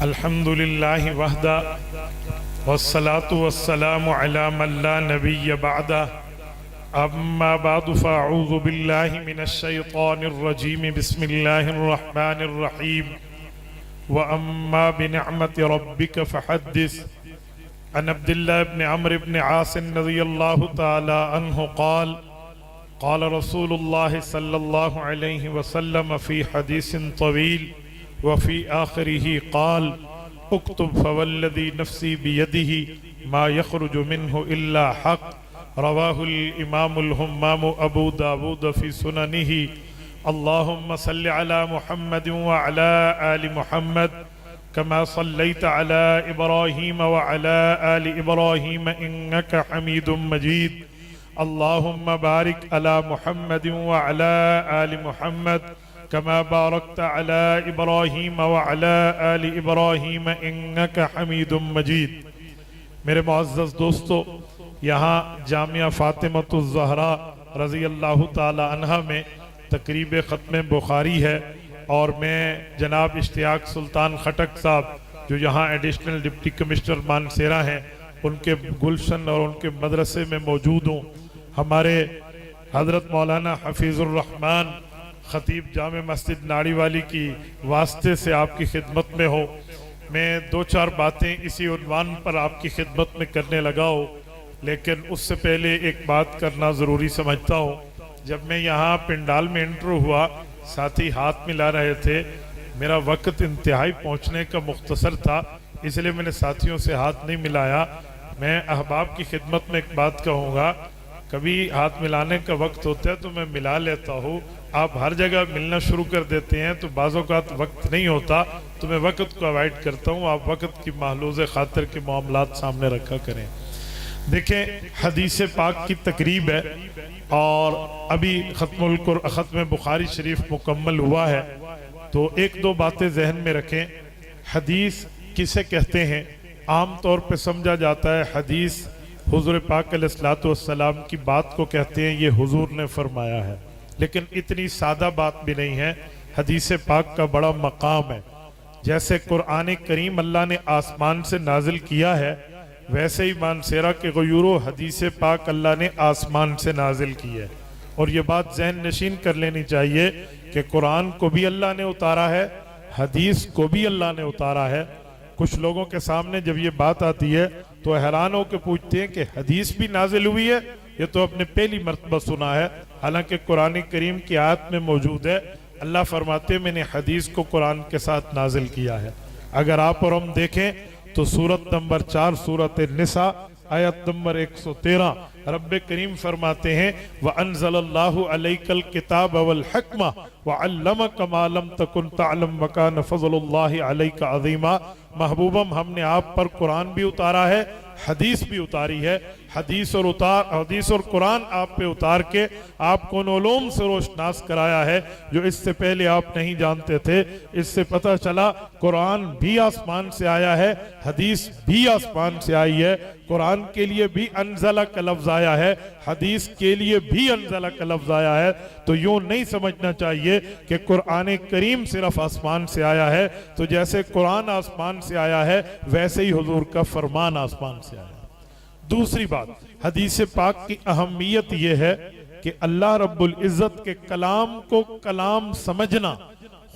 अल्हम्दुलिल्लाहि वहदा वस्सलातु वस्सलामु अला मन ला नबिय्य बअदा अम्मा बअदु फ़अऊज़ु बिल्लाहि मिनश शैतानिर रजीम बिस्मिल्लाहिर रहमानिर रहीम व अम्मा बिनिअमति रब्बिक फ़हद्दिस अन अब्दुल्लाह इब्न अम्र इब्न आस रज़ियल्लाहु तआला अन्हु क़ाल क़ाल रसूलुल्लाह सल्लल्लाहु अलैहि वसल्लम फ़ी हदीसिन तवील वफ़ी आखिरिही क़ाल उक्तुब फ़वल्लज़ी नफ़्सी बियदिही मा यख़रुजु मिन्हु इल्ला हक़ रवाहुल इमामुल हुम्माम अबू दाऊद फ़ी सुननिही अल्लाहुम्मा सल्लि अला मुहम्मद व अला आलि मुहम्मद कमा सल्लैता अला इब्राहीम व अला आलि इब्राहीम इन्नका हमीदुम मजीद अल्लाहुम्मा बारिक अला मुहम्मद व अला आलि मुहम्मद कमा बारकता अला इब्राहीम व अला आलि इब्राहीम इन्नका हमीदुम मजीद। मेरे मुअज़्ज़ज़ दोस्तों, यहाँ जामिया फ़ातिमतुज़ ज़हरा रज़ी अल्लाह ताला अन्हा में तक़रीब ख़त्म बुखारी है और मैं जनाब इश्तियाक सुल्तान खटक साहब जो यहाँ एडिशनल डिप्टी कमिश्नर मानसेरा हैं उनके गुलशन और उनके मदरसे में मौजूद हूँ। हमारे हज़रत मौलाना हफीज़ुर रहमान ख़तीब जामे मस्जिद नाड़ी वाली की वास्ते से आपकी खिदमत में हो। मैं दो चार बातें इसी उन्वान पर आपकी खिदमत में करने लगा हूँ, लेकिन उससे पहले एक बात करना ज़रूरी समझता हूँ। जब मैं यहाँ पिंडाल में एंटर हुआ, साथी हाथ मिला रहे थे, मेरा वक्त इंतहाई पहुँचने का मुख्तसर था, इसलिए मैंने साथियों से हाथ नहीं मिलाया। मैं अहबाब की खिदमत में एक बात कहूँगा, कभी हाथ मिलाने का वक्त होता है तो मैं मिला लेता हूँ। आप हर जगह मिलना शुरू कर देते हैं तो बाज़ों का वक्त नहीं होता, तो मैं वक्त को अवॉइड करता हूँ। आप वक्त की महलूज़ खातिर के मामलात सामने रखा करें। देखें, हदीस पाक की तकरीब है और अभी ख़त्म बुखारी शरीफ मुकम्मल हुआ है, तो एक दो बातें जहन में रखें। हदीस किसे कहते हैं? आम तौर पे समझा जाता है हदीस हुज़ूर पाक अलैहिस्सलातु वस्सलाम की बात को कहते हैं, ये हुज़ूर ने फरमाया है, लेकिन इतनी सादा बात भी नहीं है। हदीस पाक का बड़ा मकाम है। जैसे कुरान करीम अल्लाह ने आसमान से नाजिल किया है, वैसे ही मानसेरा के गयूरो हदीस पाक अल्लाह ने आसमान से नाजिल की है। और ये बात जहन नशीन कर लेनी चाहिए कि कुरान को भी अल्लाह ने उतारा है, हदीस को भी अल्लाह ने उतारा है। कुछ लोगों के सामने जब ये बात आती है तो हैरान होकर पूछते हैं कि हदीस भी नाजिल हुई है, ये तो अपने पहली मर्तबा सुना है। हालांकि कुरान करीम की आयत में मौजूद है, अल्लाह फरमाते मैंने हदीस को कुरान के साथ नाजिल किया है। अगर आप और हम देखें तो सूरत नंबर 4 सूरत निसा आयत नंबर 113 रब्बे करीम फरमाते हैं व अंज़लल्लाहु अलैकल किताब वल हिक्मा व अल्लमक मा लम तकुन तअलम व कान फज़लुल्लाहि अलैका अज़ीमा। महबूबम, हमने आप पर कुरान भी उतारा है, हदीस भी उतारी है। हदीस और कुरान आप पे उतार के आपको उन उलूम से रोशनास कराया है जो इससे पहले आप नहीं जानते थे। इससे पता चला कुरान भी आसमान से आया है, हदीस भी आसमान से आई है। कुरान के लिए भी अनज़ला का लफ्ज़ आया है, हदीस के लिए भी अनज़ला का लफ्ज़ आया है। तो यूँ नहीं समझना चाहिए कि कुरान करीम सिर्फ आसमान से आया है। तो जैसे कुरान आसमान से आया है, वैसे ही हुजूर का फरमान आसमान से आया है। दूसरी बात, हदीस पाक की अहमियत यह है कि अल्लाह रब्बुल इज़्ज़त के कलाम को कलाम समझना,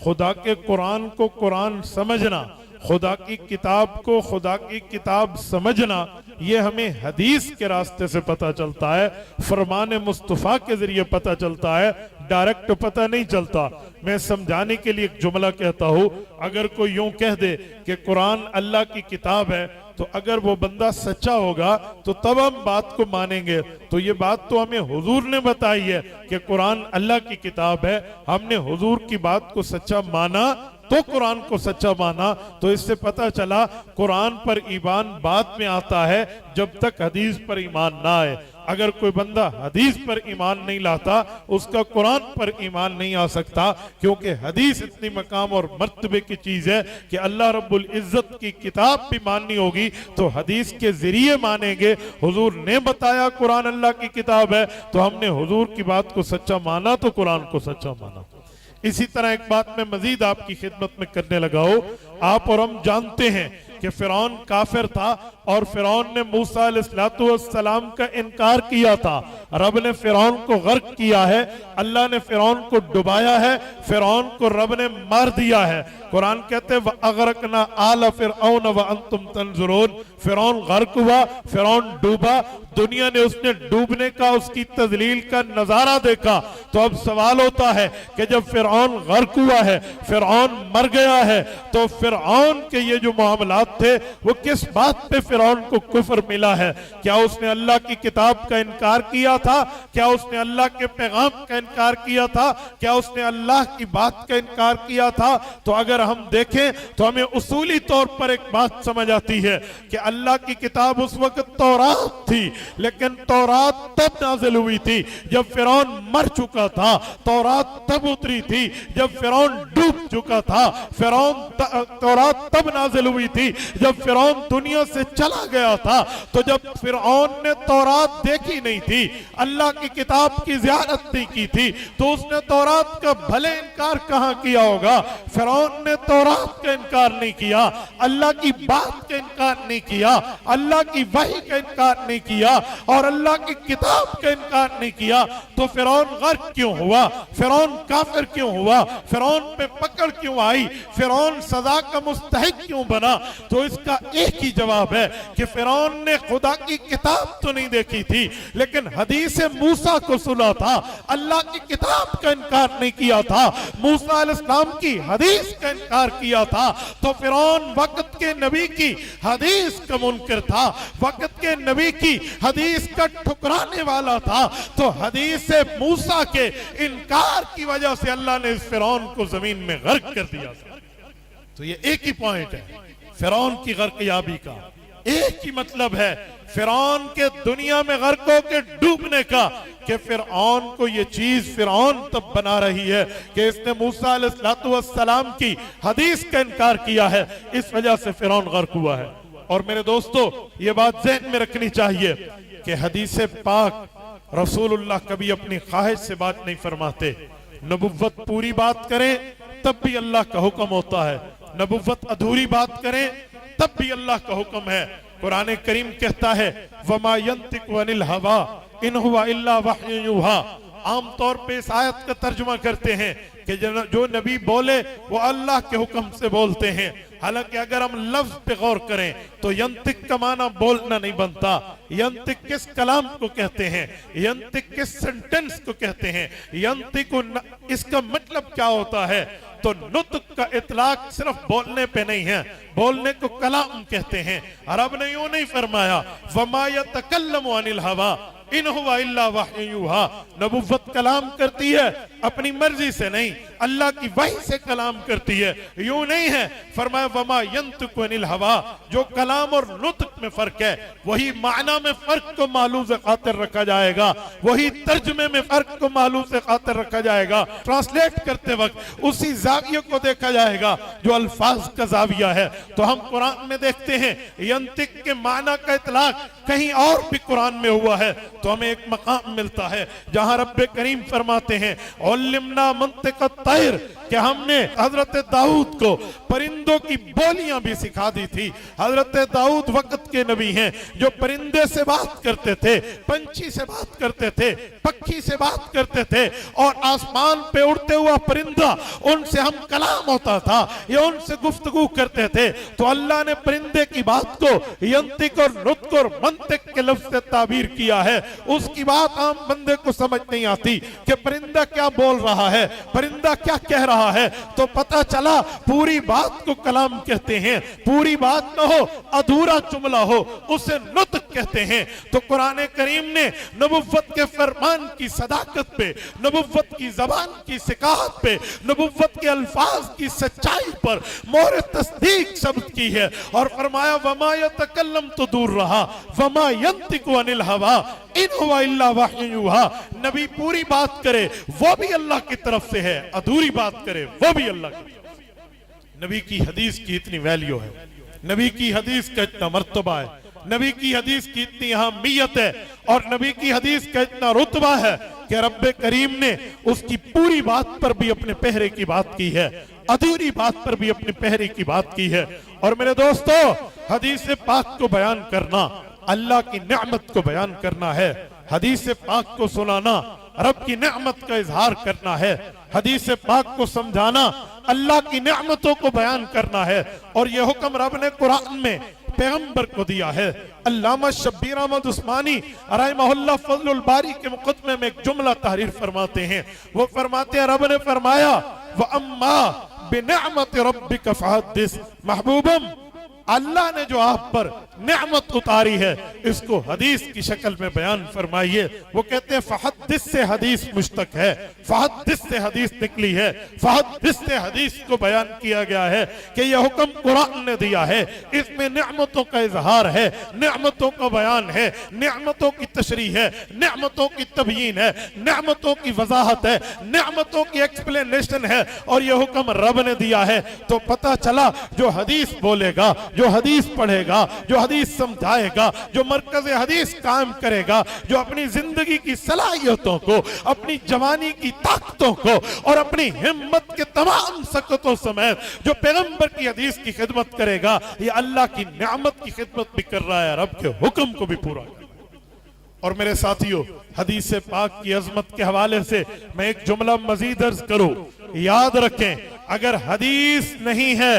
खुदा के कुरान को कुरान समझना, खुदा की किताब को खुदा की किताब समझना, ये हमें हदीस के रास्ते से पता चलता है, फरमान मुस्तफ़ा के जरिए पता चलता है, डायरेक्ट पता नहीं चलता। मैं समझाने के लिए एक जुमला कहता हूँ, अगर कोई यूं कह दे कि कुरान अल्लाह की किताब है, तो अगर वो बंदा सच्चा होगा तो तब हम बात को मानेंगे। तो ये बात तो हमें हुजूर ने बताई है कि कुरान अल्लाह की किताब है, हमने हुजूर की बात को सच्चा माना तो कुरान को सच्चा माना। तो इससे पता चला कुरान पर ईमान बाद में आता है, जब तक हदीस पर ईमान ना आए। अगर कोई बंदा हदीस पर ईमान नहीं लाता, उसका कुरान पर ईमान नहीं आ सकता, क्योंकि हदीस इतनी मकाम और मर्तबे की चीज है कि अल्लाह रब्बुल इज्जत की किताब भी माननी होगी तो हदीस के जरिए मानेंगे। हुजूर ने बताया कुरान अल्लाह की किताब है, तो हमने हुजूर की बात को सच्चा माना तो कुरान को सच्चा माना। इसी तरह एक बात मैं मजीद आपकी खिदमत में करने लगा हूं। आप और हम जानते हैं कि फिरौन काफिर था और फिरौन ने मूसा अलैहिस्सलाम का इनकार किया था। रब ने फिरौन को गर्क किया है, अल्लाह ने फिरौन को डुबाया है, फिरौन को रब ने मार दिया है। कुरान कहते हैं वअगरकना आला फिरऔन व अंतुम तंजुरून, फिरौन गर्क हुआ, फिरौन डूबा, दुनिया ने उसने डूबने का, उसकी तजलील का नजारा देखा। तो अब सवाल होता है कि जब फिरौन गर्क हुआ है, फिरौन मर गया है, तो फिरौन के ये जो मामलात थे वो किस बात पे फिरौन को कुफ्र मिला है? क्या उसने अल्लाह की किताब का इनकार किया था? क्या उसने अल्लाह के पैगाम का इनकार किया था? क्या उसने अल्लाह की बात का इनकार किया था? तो अगर हम देखें तो हमें उसूली तौर पर एक बात समझ आती है कि अल्लाह की किताब उस वक्त तौरात थी, लेकिन तौरात तब नाजिल हुई थी जब फिरौन मर चुका था। तौरात तब उतरी थी जब फिरौन डूब चुका था। तौरात तब नाजिल हुई थी जब फिरौन दुनिया से चला गया था। तो जब फिरौन ने तौरात देखी नहीं थी, अल्लाह की किताब की ज़ियारत नहीं की थी, तो उसने तौरात का भले इनकार कहां किया होगा? फिरौन ने तौरात का इनकार नहीं किया, अल्लाह की बात का इनकार नहीं किया, अल्लाह की वही का इनकार नहीं किया और अल्लाह की किताब का इनकार नहीं किया। तो फिरौन गर्क क्यों हुआ? फिरौन काफिर क्यों हुआ? फिरौन पे पकड़ क्यों आई? फिरौन सजा का मुस्तहिक क्यों बना? तो इसका एक ही जवाब है कि फिरौन ने खुदा की किताब तो नहीं देखी थी, लेकिन हदीस मूसा को सुना था, अल्लाह की किताब का इनकार नहीं किया था, मूसा अलैहिस्सलाम की हदीस का इनकार किया था। तो फिरौन वक्त के नबी की हदीस का मुनकर था, वक्त के नबी की हदीस का ठुकराने वाला था। तो हदीस मूसा के इनकार की वजह से अल्लाह ने इस फिरौन को जमीन में गर्क कर दिया। तो ये एक ही पॉइंट है फिरौन की गर्कयाबी का, एक ही मतलब है फिरौन के दुनिया में गर्कों के डूबने का, कि फिरौन को ये चीज फिरौन तब बना रही है कि इसने मूसा अलैहिस्सलाम की हदीस का इनकार किया है, इस वजह से फिरौन गर्क हुआ है। और मेरे दोस्तों ये बात ज़हन में रखनी चाहिए कि हदीस पाक रसूलुल्लाह कभी अपनी ख्वाहिश से बात नहीं फरमाते। नबुव्वत पूरी बात करें तब भी अल्लाह का हुक्म होता है, नबुव्वत अधूरी बात करें तब भी अल्लाह का हुक्म है। कुरान करीम कहता है वमा यंतिकु अनिल हवा इन हुवा इल्ला वह्युन युहा। आमतौर पे इस आयत का तर्जुमा करते हैं कि जो नबी बोले वो अल्लाह के हुक्म से बोलते हैं। हालांकि अगर हम लफ्ज पे गौर करें तो यंतिक का माना बोलना नहीं बनता। यंतिक किस कलाम को कहते हैं? यंतिक किस सेंटेंस को कहते हैं? यंतिक इसका मतलब क्या होता है? तो नुत्क का इतलाक सिर्फ बोलने पे नहीं है, बोलने को कलाम कहते हैं। अरब ने यूं नहीं फरमाया वमा यतकल्लमु अनिल हवा इन हुवा इल्ला वह्युन युहा। नबुव्वत कलाम करती है अपनी मर्जी से नहीं, अल्लाह की वही से कलाम करती है, यूं नहीं है। फरमाया वमा यंतिकु अनिल हवा, जो कलाम और नुत्क में फर्क है वही माना में फर्क को मालूम से खातिर रखा जाएगा, वही तर्जुमे में फर्क को मालूम से खातिर रखा जाएगा। ट्रांसलेट करते वक्त उसी जाविये को देखा जाएगा जो अल्फाज का जाविया है। तो हम कुरान में देखते हैं यंतिक के माना का इतलाक कहीं और भी कुरान में हुआ है, तो हमें एक मकाम मिलता है जहां रब्बे करीम फरमाते हैं उल्लिमना मंतिक़ अत-तैर, कि हमने हजरत दाऊद को परिंदों की बोलियां भी सिखा दी थी। हजरत दाऊद वक्त के नबी हैं जो परिंदे से बात करते थे, पंछी से बात करते थे, पक्षी से बात करते थे, और आसमान पे उड़ते हुआ परिंदा उनसे हम कलाम होता था, ये उनसे गुफ्तगू करते थे। तो अल्लाह ने परिंदे की बात को यंतिक और नुत्क और मंतिक के लफ्ज से ताबीर किया है। उसकी बात आम बंदे को समझ नहीं आती कि परिंदा क्या बोल रहा है, परिंदा क्या कह रहा है। तो पता चला पूरी बात को कलाम कहते हैं, पूरी बात न हो अधूरा जुमला हो उसे नुत्क कहते हैं। तो कुरान करीम ने नबुव्वत के फरमान की सदाकत पे, नबुव्वत की जबान की सिकाहत पे, नबुव्वत के अल्फाज की सच्चाई पर मोहर तस्दीक शब्द की है और फरमाया वमा यतकल्लम, तो दूर रहा, वमा यंतिकु अनिल हवा इन हुवा इल्ला वह्युन युहा। नबी पूरी बात करे वो भी अल्लाह की तरफ से है, अधूरी बात करे वो भी अल्लाह की। नबी की हदीस की इतनी वैल्यू है, नबी की हदीस का इतना मर्तबा है, नबी की हदीस की इतनी अहमियत है। और नबी की हदीस का इतना रुतबा है कि रब्बे करीम ने उसकी पूरी बात पर भी अपने पहरे की बात की है, अधूरी बात पर भी अपने पहरे की बात की है। और मेरे दोस्तों, हदीस पाक को बयान करना अल्लाह की नेमत को बयान करना है, हदीस पाक को सुनाना रब की नेमत का इजहार करना है, हदीस पाक को समझाना अल्लाह की नेमतों को बयान करना है। और यह हुक्म रब ने कुरान में पैगंबर को दिया है। अल्लामा शब्बीर अहमद उस्मानी रहमहुल्लाह फज़लुल बारी के मुकदमे में एक जुमला तहरीर फरमाते हैं। वो फरमाते हैं, रब ने फरमाया व अम्मा बिनिअमत रब्बिका फहद्दिस, महबूबम अल्लाह ने जो आप पर नेमत उतारी है इसको हदीस की शक्ल में बयान फरमाइए। वो कहते हैं फहद्दिस से हदीस मुश्तक है, फहद्दिस से हदीस निकली है, फहद्दिस से हदीस को बयान किया गया है कि यह हुक्म कुरान ने दिया है, इसमें नेमतों का इजहार है, नेमतों का बयान है, नेमतों की तशरीह है, नेमतों की तबयीन है, नेमतों की वजाहत है, नेमतों की एक्सप्लेनेशन है। और यह हुक्म रब ने दिया है। तो पता चला जो हदीस बोलेगा, जो हदीस पढ़ेगा, जो हदीस समझाएगा, जो मरकज हदीस कायम करेगा, जो अपनी जिंदगी की सलाहियतों को, अपनी जवानी की ताकतों को और अपनी हिम्मत के तमाम सकतों समेत जो पैगंबर की हदीस की खिदमत करेगा, ये अल्लाह की नेमत की खिदमत भी कर रहा है, रब के हुक्म को भी पूरा कर। और मेरे साथियों, हदीस पाक की अजमत के हवाले से मैं एक जुमला मजीद अर्ज करूं, याद रखें, अगर हदीस नहीं है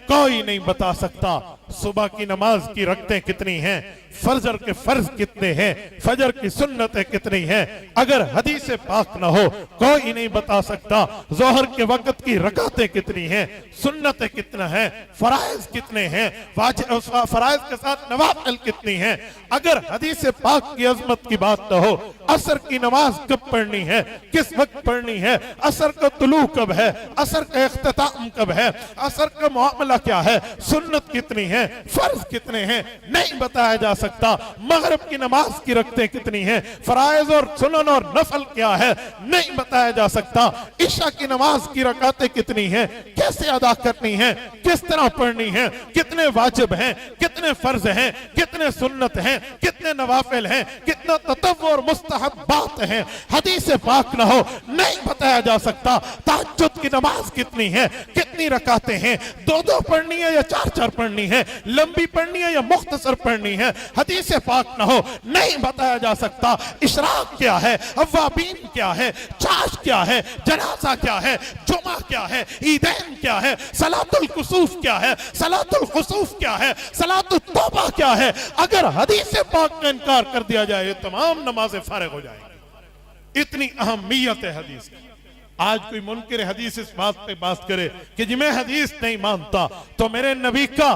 कोई नहीं बता सकता सुबह की नमाज की रकतें कितनी हैं, फजर के फर्ज कितने हैं, फजर की सुन्नतें कितनी हैं। अगर हदीस पाक ना हो कोई नहीं बता सकता जोहर के वक्त की रकातें कितनी हैं, सुन्नतें कितना है, फराइज कितने हैं, फराइज के साथ नवाफिल कितनी हैं। अगर हदीस पाक की अजमत की बात ना हो, असर की नमाज कब पढ़नी है, किस वक्त पढ़नी है, असर का तुलू कब है, असर का इख्तिताम कब है, असर का मामला क्या है, सुन्नत कितनी है, फर्ज कितने हैं, नहीं बताया जा सकता। मगरिब की नमाज की रकतें कितनी हैं, फराइज और सुनन और नफल क्या है, नहीं बताया जा सकता। इशा की नमाज की रकातें कितनी हैं, कैसे अदा करनी है, किस तरह पढ़नी है, कितने वाजिब हैं, कितने फर्ज हैं, कितने सुन्नत हैं, कितने नवाफिल हैं, कितना ततव्वु और मुस्तहब्बात हैं, हदीस पाक ना हो नहीं बताया जा सकता। तहज्जुद की नमाज कितनी है, कितनी रकातें हैं, दो दो पढ़नी है या चार चार पढ़नी है, लंबी पढ़नी है या मुख्तसर पढ़नी है, हदीस पाक ना हो नहीं बताया जा सकता। इशराक क्या है, अव्वाबीन क्या है, चाश क्या है, जनाजा क्या है, जुमा क्या है, ईदैन क्या है, सलातुल कुसूफ क्या है, सलातुल खुसूफ क्या है, सलातुल तौबा क्या है। अगर हदीस पाक का इनकार कर दिया जाए ये तमाम नमाजें फारिग हो जाएंगी। इतनी अहमियत है हदीस की। आज कोई मुनकिर हदीस इस बात पे बात करे कि जी मैं हदीस नहीं मानता, तो मेरे नबी का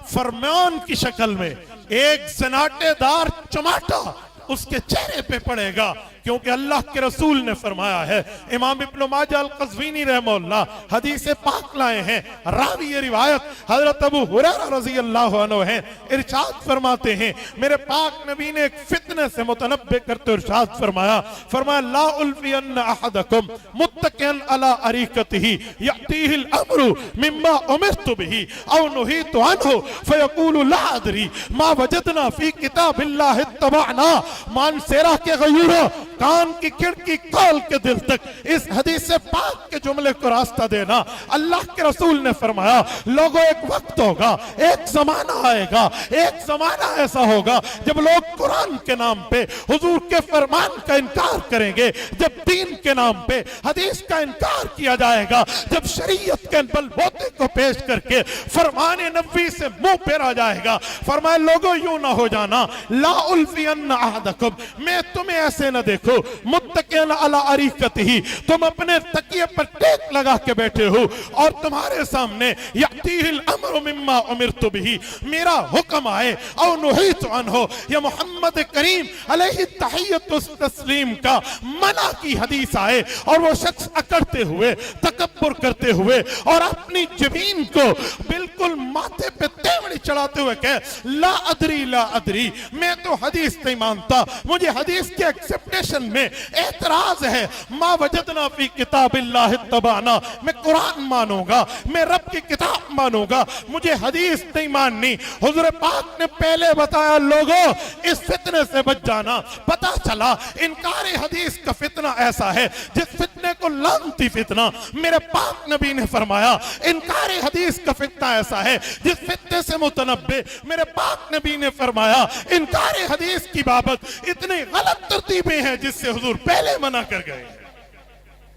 फरमान की शक्ल में एक सनाटेदार चमाटा उसके चेहरे पे पड़ेगा, क्योंकि अल्लाह के रसूल ने फरमाया है। इमाम इब्न माजा अल क़ज़वीनी रहमहुल्लाह हदीस पाक लाए हैं, रावी ये रिवायत हजरत अबू हुरैरा रज़ी अल्लाह अन्हु हैं, इरशाद फरमाते हैं मेरे पाक नबी ने एक फितने से मुतनब्बे करते इरशाद फरमाया, ला उल्फियन्न अहदकुम मुत्तकियन अला अरीकतिही यअतीहिल अम्रु मिम्मा उमिरतु बिही औ नुहीतु अन्हु फयक़ूलु ला अदरी मा वजदना फी किताबिल्लाहि इत्तबअना। मान सेरा के गयूरो, कान की खिड़की खोल के दिल तक इस हदीस पाक के जुमले को रास्ता देना। अल्लाह के रसूल ने फरमाया लोगों एक वक्त होगा, एक जमाना आएगा, एक जमाना ऐसा होगा जब लोग कुरान के नाम पे हुजूर के फरमान का इनकार करेंगे, जब दीन के नाम पे हदीस का इनकार किया जाएगा, जब शरीयत के बलबूते को पेश करके फरमान नबी से मुंह फेरा जाएगा। फरमाया लोगों यूं ना हो जाना, ला उल्फियन्ना अहदकुम, मैं तुम्हें ऐसे न देखो मुत्तकियन अला अरीकतिही, तुम अपने तकिए पर टेक लगा के बैठे हो और तुम्हारे सामने यअतीहिल अम्रु मिम्मा उमिरतु बिही, मेरा हुक्म आए औ नुहीतु अन्हु, या मोहम्मद करीम अलैहि तहियतु तस्लीम का मना की हदीस आए और वो शख्स अकड़ते हुए तकब्बुर करते हुए और अपनी जमीन को बिल्कुल माथे पे तेवड़ी चढ़ाते हुए कहे ला अदरी, मैं तो हदीस नहीं मानता, मुझे हदीस के एक्सेप्टेशन में एतराज है। मा वजदना फी किताबिल्लाह तबाना, मैं कुरान मानूंगा, मैं रब की किताब मानूंगा, मुझे हदीस नहीं माननी। हुजूर पाक ने पहले बताया लोगों इस फितने से बच जाना। पता चला इनकार हदीस का फितना ऐसा है जिस फितने को लानती फितना। मेरे पाक नबी ने फरमाया इनकार हदीस का फितना ऐसा है जिस फितने से मुतनब्बे। मेरे पाक नबी ने फरमाया इनकार हदीस की बाबत इतनी गलत तरतीबें हैं जिससे हुजूर पहले मना कर गए।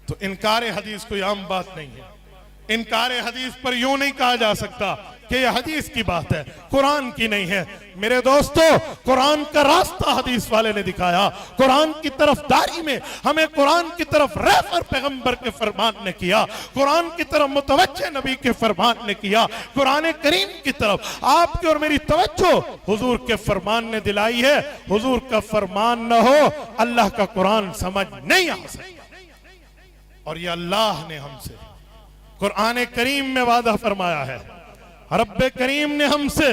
तो इनकार हदीस कोई आम बात नहीं है। इनकार हदीस पर यूं नहीं कहा जा सकता कि यह हदीस की बात है, कुरान की नहीं है। मेरे दोस्तों, कुरान का रास्ता हदीस वाले ने दिखाया। कुरान की तरफदारी में हमें कुरान की तरफ रेफर पैगंबर के फरमान ने किया, कुरान की तरफ मुतवज्जे नबी के फरमान ने किया, कुरान करीम की तरफ आपकी और मेरी तवज्जो हुजूर के फरमान ने दिलाई है। हुजूर का फरमान न हो अल्लाह का कुरान समझ नहीं आ सकता। और ये अल्लाह ने हमसे कुरान करीम में वादा फरमाया है, रब्बे करीम ने हमसे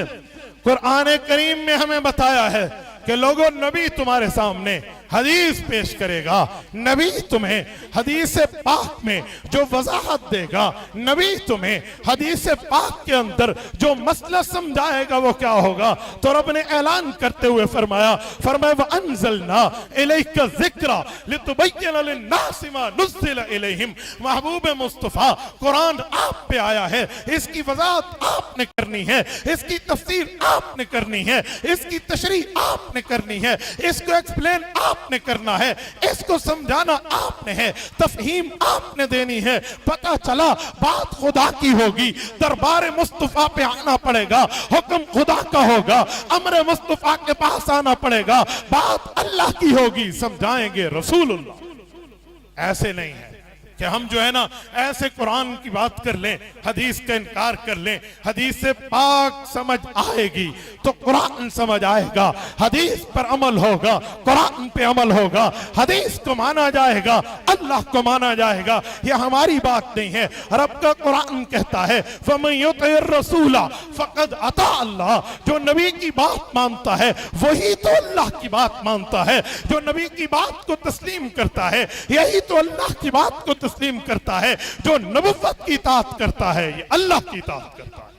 कुरान करीम में हमें बताया है कि लोगों नबी तुम्हारे सामने हदीस पेश करेगा, नबी तुम्हें हदीस पाक में जो वजाहत देगा, नबी तुम्हें हदीस पाक के अंदर जो मसला समझाएगा वो क्या होगा। तो रब ने ऐलान करते हुए फरमाया वअंज़लना इलैका ज़िक्रा लितुबय्यिना लिन्नासि मा नुज़्ज़िला इलैहिम। महबूब मुस्तफ़ा कुरान आप पे आया है, इसकी वजाहत आपने करनी है, इसकी तफसीर आपने करनी है, इसकी तशरीह आपने करनी है, इसको एक्सप्लेन आपने करना है, इसको समझाना आपने है, तफहीम आपने देनी है। पता चला बात खुदा की होगी, दरबार मुस्तफा पे आना पड़ेगा, हुक्म खुदा का होगा, अमर मुस्तफा के पास आना पड़ेगा, बात अल्लाह की होगी, समझाएंगे रसूलुल्लाह। ऐसे नहीं है कि हम जो है ना ऐसे कुरान की बात कर लें, हदीस का इनकार कर लें। हदीस से पाक समझ आएगी तो कुरान समझ आएगा, हदीस पर अमल होगा, कुरान पे अमल होगा, हदीस को माना जाएगा, अल्लाह को माना जाएगा। ये हमारी बात नहीं है, रब का कुरान कहता है फमन युतिर रसूला फकद अता अल्लाह। जो नबी की बात मानता है वही तो अल्लाह की बात मानता है, जो नबी की बात को तस्लीम करता है यही तो अल्लाह की बात को तस्लीम करता है, जो नबुव्वत की इताअत करता है ये अल्लाह की इताअत करता है।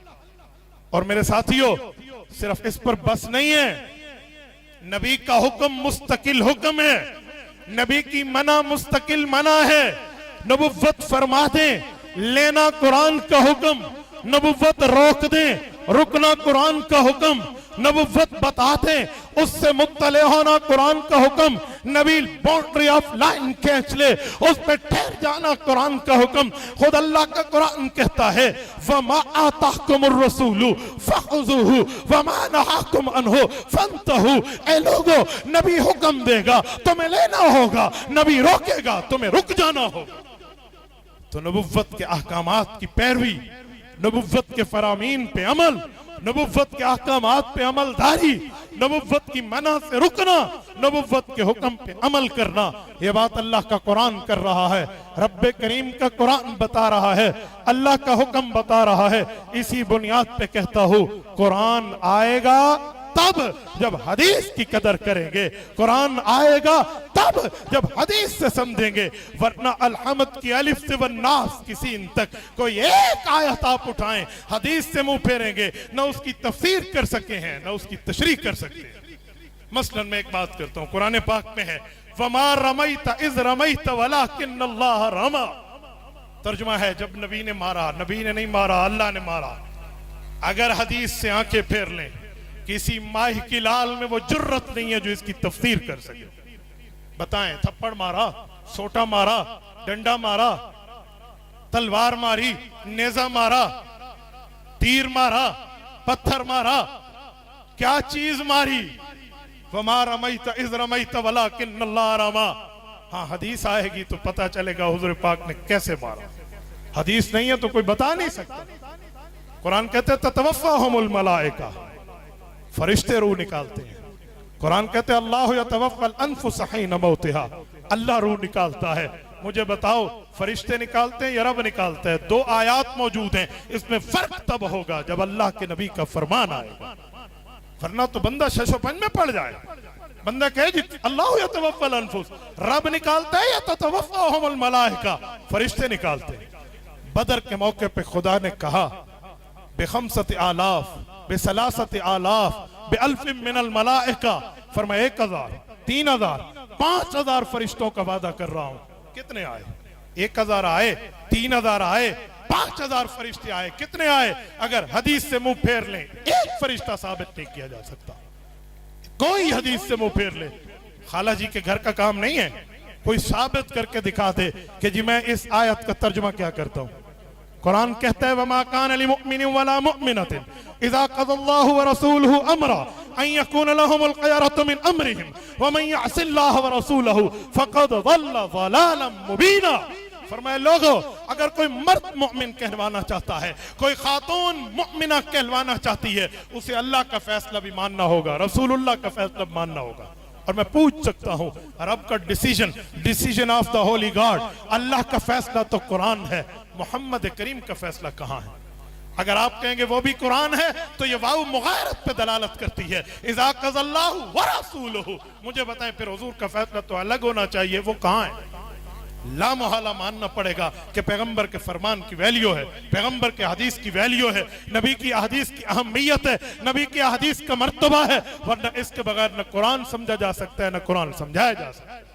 और मेरे साथियों, सिर्फ इस पर बस नहीं है, नबी का हुक्म मुस्तकिल हुक्म है, नबी की मना मुस्तकिल मना है। नबुव्वत फरमा दें, लेना कुरान का हुक्म, नबुव्वत रोक दें, रुकना कुरान का हुक्म। नबुव्वत बताते उससे मुत्तले होना कुरान का हुक्म। नबी बाउंड्री ऑफ लाइन खींच ले, उस पे ठहर जाना कुरान का हुक्म। खुद अल्लाह का कुरान कहता है वमा आताकुमुर रसूलु फखुजुहु वमा नहाकुम अन्हु फंतहु। ए लोगो, नबी हुक्म देगा तुम्हें लेना होगा, नबी रोकेगा तुम्हें रुक जाना होगा। तो नबुव्वत के अहकामात की पैरवी, नबुव्वत के फरामीन पे अमल, नबुव्वत के अहकामात पे अमलदारी, नबुव्वत की मना से रुकना, नबुव्वत के हुक्म पे अमल करना, ये बात अल्लाह का कुरान कर रहा है, रब्बे करीम का कुरान बता रहा है, अल्लाह का हुक्म बता रहा है। इसी बुनियाद पे कहता हूं कुरान आएगा तब जब हदीस की कदर करेंगे, कुरान आएगा तब जब हदीस से समझेंगे, वरना अलहमद की अलिफ से वन्नास की सीन तक कोई एक आयत आप उठाएं, हदीस से मुंह फेरेंगे, न उसकी तफसीर कर सके हैं न उसकी तशरीह कर सकते हैं। मसलन मैं एक बात करता हूं, कुरान पाक में है वमा रमैता इज़ रमैता वलाकिन्नल्लाह रमा। तर्जुमा है जब नबी ने मारा, नबी ने नहीं मारा, अल्लाह ने मारा। अगर हदीस से आंखें फेर लें, किसी माही की लाल में वो जुर्रत नहीं है जो इसकी तफसीर कर सके। बताएं, थप्पड़ मारा, सोटा मारा, डंडा मारा, तलवार मारी, नेजा मारा, तीर मारा, पत्थर मारा, क्या चीज मारी? वमा रमैता इज़ रमैता वलाकिन्नल्लाह रमा। हाँ, हदीस आएगी तो पता चलेगा हुजूर पाक ने कैसे मारा। हदीस नहीं है तो कोई बता नहीं सकता। कुरान कहते ततवफ़्फ़ाहुमुल मलाइका, फरिश्ते रूह निकालते हैं। कुरान कहते हैं अल्लाहु यतवफ़्फ़ल अनफुस हिन मौतिहा, अल्लाह रूह निकालता है मुझे बताओ फरिश्ते निकालते हैं या रब निकालते हैं? दो आयात मौजूद हैं, इसमें फर्क तब होगा जब अल्लाह के नबी का फरमान आएगा, वरना तो बंदा शशोपंज में पड़ जाए। बंदा कहे जी अल्लाह यतवफ़्फ़ल अनफुस, रब निकालता है या ततवफ़्फ़ाहुमुल मलाइका, फरिश्ते निकालते हैं। बदर के मौके पे खुदा ने कहा बेखमसत आलाफ बेसलासत आलाफ बेअल्फ़िम मिनल मलाइका, फरमाया 1000 3000 5000 फरिश्तों का वादा कर रहा हूं। कितने आए? 1000 आए, 3000 आए, 5000 फरिश्ते आए। कितने आए? अगर हदीस से मुंह फेर लें एक फरिश्ता साबित नहीं किया जा सकता। कोई हदीस से मुंह फेर ले, खाला जी के घर का काम नहीं है, कोई साबित करके दिखा दे कि जी मैं इस आयत का तर्जुमा क्या करता हूं। कुरान कहता है वमा कान लिमुमिनिन वला मुमिनतिन इज़ा क़ज़ल्लाहु व रसूलुहु अमरा अन यकून लहुमुल ख़ियरतु मिन अमरिहिम व मन यअसिल्लाह व रसूलहु फ़क़द ज़ल्ल ज़लालन मुबीना। फरमाया लोगों, अगर कोई मर्द मुमिन कहलवाना चाहता है, कोई खातून मुमिना कहलवाना चाहती है, उसे अल्लाह का फैसला भी मानना होगा, रसूलुल्लाह का फैसला भी मानना होगा। और मैं पूछ सकता हूं, रब का decision of the holy God, Allah का फैसला तो कुरान है, मोहम्मद करीम का फैसला कहां है? अगर आप कहेंगे वो भी कुरान है तो ये वाव मुगायरत पे दलालत करती है। इज़ा क़ज़ल्लाहु व रसूलुहु, मुझे बताएं फिर हुजूर का फैसला तो अलग होना चाहिए, वो कहां है? ला मुहाला मानना पड़ेगा कि पैगंबर के फरमान की वैल्यू है, पैगंबर के हदीस की वैल्यू है, नबी की हदीस की अहमियत है, नबी की हदीस का मर्तबा है, वरना इसके बगैर न कुरान समझा जा सकता है न कुरान समझाया जा सकता है।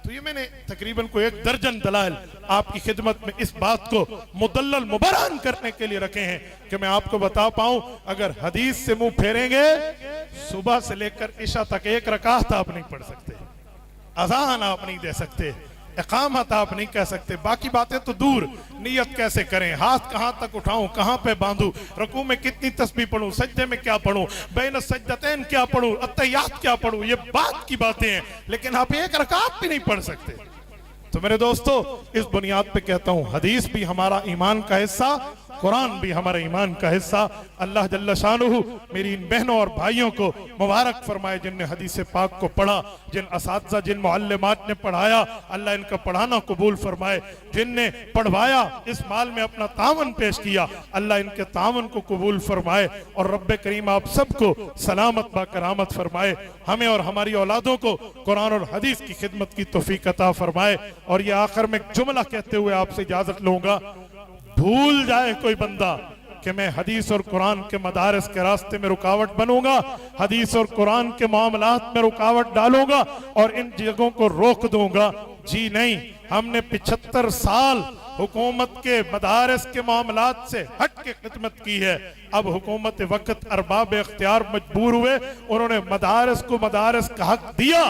तो ये मैंने तकरीबन को 1 दर्जन दलाइल आपकी खिदमत में इस बात को मुदल्लल मुबरहन करने के लिए रखे हैं कि मैं आपको बता पाऊं, अगर हदीस से मुंह फेरेंगे सुबह से लेकर इशा तक 1 रकात आप नहीं पढ़ सकते, अज़ान आप नहीं दे सकते, इकामत आप नहीं कह सकते, बाकी बातें तो दूर। नियत कैसे करें, हाथ कहां तक उठाऊं, कहां पे बांधूं, रुकू में कितनी तस्बीह पढ़ूं, सजदे में क्या पढ़ूं, बैन सजदतैन क्या पढ़ूं, अत्तहियात क्या पढ़ूं, ये बात की बातें हैं, लेकिन आप 1 रकात भी नहीं पढ़ सकते। तो मेरे दोस्तों, इस बुनियाद पे कहता हूं हदीस भी हमारा ईमान का हिस्सा, कुरान भी हमारे ईमान का हिस्सा। अल्लाह जल्ल शानुहु मेरी इन बहनों और भाइयों को मुबारक फरमाए जिनने हदीस पाक को पढ़ा, जिन असातिज़ा जिन मुअल्लिमात ने पढ़ाया, अल्लाह इनका पढ़ाना कबूल फरमाए। जिनने पढ़वाया, इस माल में अपना तावन पेश किया, अल्लाह इनके तावन को कबूल फरमाए। और रब्बे करीम आप सबको सलामत बाकरामत फरमाए, हमें और हमारी औलादों को कुरान और हदीस की खिदमत की तौफीक अता फरमाए। और ये आखिर में एक जुमला कहते हुए आपसे इजाजत लूंगा, भूल जाए कोई बंदा कि मैं हदीस और कुरान के मदारस के रास्ते में रुकावट बनूंगा, हदीस और कुरान के मामलात में रुकावट डालूंगा और इन जगहों को रोक दूंगा, जी नहीं। हमने 75 साल हुकूमत के मदारस के मामलात से हट के खिदमत की है। अब हुकूमत वक्त अरबाब इख्तियार मजबूर हुए, उन्होंने मदारस को मदारस का हक दिया।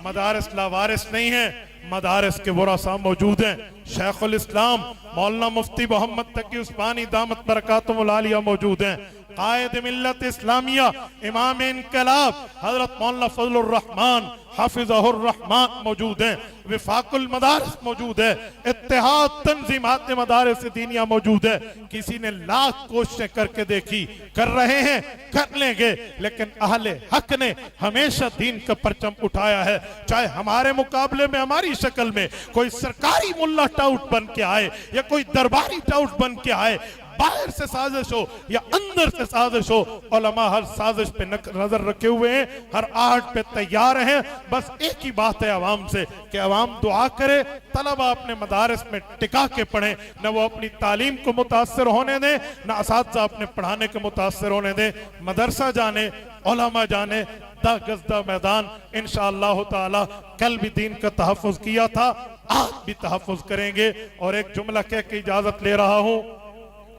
मदारस लावारिस नहीं है, मदारस के वरासा मौजूद हैं। शेखुल इस्लाम मौलाना मुफ्ती मोहम्मद तकी उस्मानी दामत बरकातुहुल आलिया मौजूद हैं। कायद मिल्लत इस्लामिया इमाम इनकलाब हजरत मौलाना फजलुर रहमान हाफिज़हुर रहमान मौजूद हैं। विफाकुल मदारिस मौजूद है, इत्तेहाद तंजीमात मदारिस दीनिया मौजूद है। किसी ने लाख कोशिशें करके देखी, कर रहे हैं, कर लेंगे, लेकिन अहले हक ने हमेशा दीन का परचम उठाया है। चाहे हमारे मुकाबले में हमारी शक्ल में कोई सरकारी मुल्ला टाउट बन के आए या कोई दरबारी टाउट बन के आए, बाहर से साजिश हो या अंदर से साजिश हो, उलमा हर साजिश पे नजर रखे हुए हैं, हर आहट पे तैयार हैं। बस एक ही बात है आवाम से कि आवाम दुआ करे, तलबा अपने मदारस में टिका के पढ़ें, न वो अपनी तालीम को मुतासर होने दें, न असातिज़ा अपने पढ़ाने को मुतासर होने दें। मदरसा जाने, उलमा जाने, दा गज़दा मैदान इंशाअल्लाह ताला। कल भी दीन का तहफ़्फ़ुज़ किया था, आज भी तहफ़्फ़ुज़ करेंगे। और एक जुमला कह के इजाजत ले रहा हूं,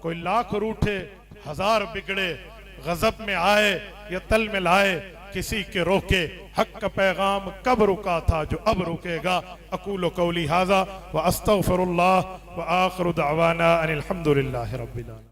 कोई लाख रूठे 1000 बिगड़े, गजब में आए या तल में लाए, किसी के रोके हक का पैगाम कब रुका था जो अब रुकेगा। अकूलु कौली हाज़ा व अस्तग़फिरुल्लाह व आखिरु दअवाना अनिल हम्दुलिल्लाहि रब्बिल आलमीन।